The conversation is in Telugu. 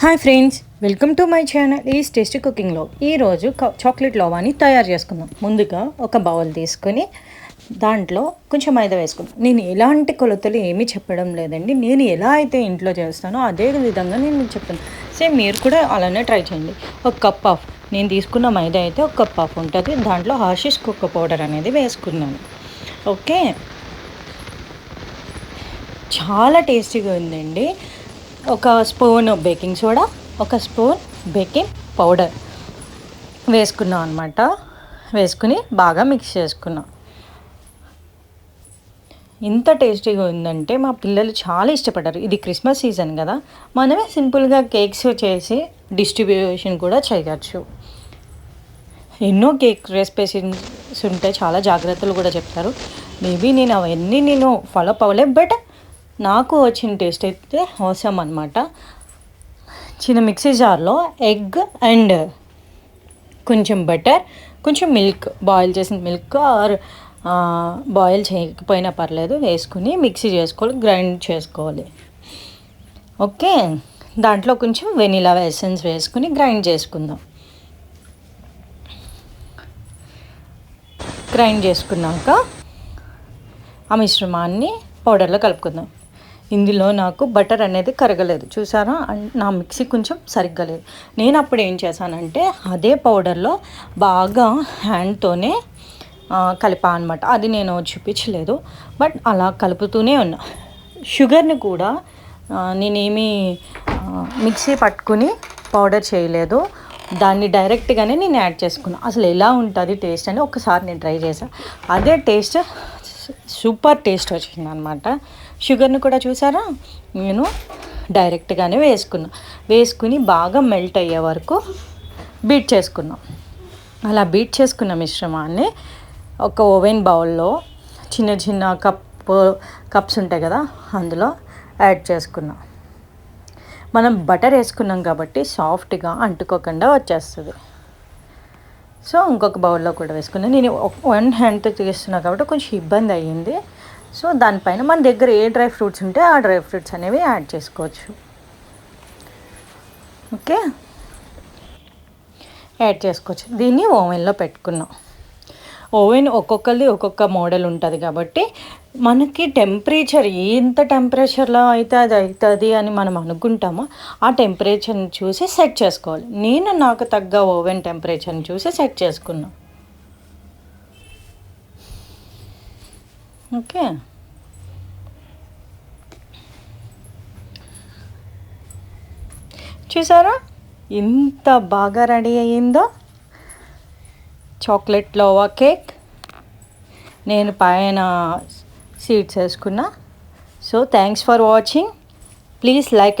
Hi friends, welcome to my channel is tasty కుకింగ్లో. ఈరోజు చాక్లెట్ లోవాని తయారు చేసుకుందాం. ముందుగా ఒక బౌల్ తీసుకొని దాంట్లో కొంచెం మైదా వేసుకుందాం. నేను ఎలాంటి కొలతలు ఏమీ చెప్పడం లేదండి. నేను ఎలా అయితే ఇంట్లో చేస్తానో అదే విధంగా నేను మీకు చెప్తాను. సేమ్ మీరు కూడా అలానే ట్రై చేయండి. ఒక కప్ ఆఫ్ నేను తీసుకున్న మైదా అయితే ఒక కప్ ఆఫ్ ఉంటుంది. దాంట్లో హాషిష్ కోకో పౌడర్ అనేది వేసుకున్నాను. ఓకే, చాలా టేస్టీగా ఉందండి. ఒక స్పూన్ బేకింగ్ సోడా, ఒక స్పూన్ బేకింగ్ పౌడర్ వేసుకున్నాం అనమాట. వేసుకుని బాగా మిక్స్ చేసుకున్నాం. ఇంత టేస్టీగా ఉందంటే మా పిల్లలు చాలా ఇష్టపడ్డారు. ఇది క్రిస్మస్ సీజన్ కదా, మనమే సింపుల్గా కేక్స్ చేసి డిస్ట్రిబ్యూషన్ కూడా చేయవచ్చు. ఎన్నో కేక్ రెసిపీస్ ఉంటాయి, చాలా జాగ్రత్తలు కూడా చెప్తారు. మేబీ నేను అవన్నీ ఫాలో అవ్వలే, బట్ నాకు వచ్చిన టేస్ట్ అయితే అవసరం అనమాట. చిన్న మిక్సీ జార్లో ఎగ్ అండ్ కొంచెం బటర్, కొంచెం మిల్క్, బాయిల్ చేసిన మిల్క్ ఆర్ బాయిల్ చేయకపోయినా పర్లేదు, వేసుకుని మిక్సీ చేసుకోవాలి, గ్రైండ్ చేసుకోవాలి. ఓకే, దాంట్లో కొంచెం వెనిలా ఎసెన్స్ వేసుకుని గ్రైండ్ చేసుకుందాం. గ్రైండ్ చేసుకున్నాక ఆ మిశ్రమాన్ని పౌడర్లో కలుపుకుందాం. ఇందులో నాకు బటర్ అనేది కరగలేదు, చూసారా? నా మిక్సీ కొంచెం సరిగ్గా లేదు. నేను అప్పుడు ఏం చేశానంటే అదే పౌడర్లో బాగా హ్యాండ్తోనే కలిపా అనమాట. అది నేను చూపించలేదు, బట్ అలా కలుపుతూనే ఉన్నా. షుగర్ని కూడా నేనేమి మిక్సీ పట్టుకుని పౌడర్ చేయలేదు, దాన్ని డైరెక్ట్గానే నేను యాడ్ చేసుకున్నాను. అసలు ఎలా ఉంటుంది టేస్ట్ అని ఒకసారి నేను ట్రై చేశాను. అదే టేస్ట్, సూపర్ టేస్ట్ వచ్చింది అనమాట. షుగర్ని కూడా చూసారా, నేను డైరెక్ట్గానే వేసుకుని బాగా మెల్ట్ అయ్యే వరకు బీట్ చేసుకున్నాం. అలా బీట్ చేసుకున్న మిశ్రమాన్ని ఒక ఓవెన్ బౌల్లో చిన్న చిన్న కప్స్ ఉంటాయి కదా, అందులో యాడ్ చేసుకున్నాం. మనం బటర్ వేసుకున్నాం కాబట్టి సాఫ్ట్గా అంటుకోకుండా వచ్చేస్తుంది. సో ఇంకొక బౌల్లో కూడా వేసుకున్నాను. నేను వన్ హ్యాండ్తో చేస్తున్నాను కాబట్టి కొంచెం ఇబ్బంది అయ్యింది. సో దానిపైన మన దగ్గర ఏ డ్రై ఫ్రూట్స్ ఉంటే ఆ డ్రై ఫ్రూట్స్ అనేవి యాడ్ చేసుకోవచ్చు. ఓకే, యాడ్ చేసుకోవచ్చు. దీన్ని ఓవెన్లో పెట్టుకున్నాం. ఓవెన్ ఒక్కొక్కరిది ఒక్కొక్క మోడల్ ఉంటుంది కాబట్టి మనకి టెంపరేచర్ ఎంత టెంపరేచర్లో అయితే అది అవుతుంది అని మనం అనుకుంటామో ఆ టెంపరేచర్ని చూసి సెట్ చేసుకోవాలి. నేను నాకు తగ్గ ఓవెన్ టెంపరేచర్ని చూసి సెట్ చేసుకున్నాను. ఓకే, చూసారా ఎంత బాగా రెడీ అయ్యిందో చాక్లెట్ లోవా కేక్. నేను పైన సీడ్స్ వేసుకున్నా. So thanks for watching. Please like and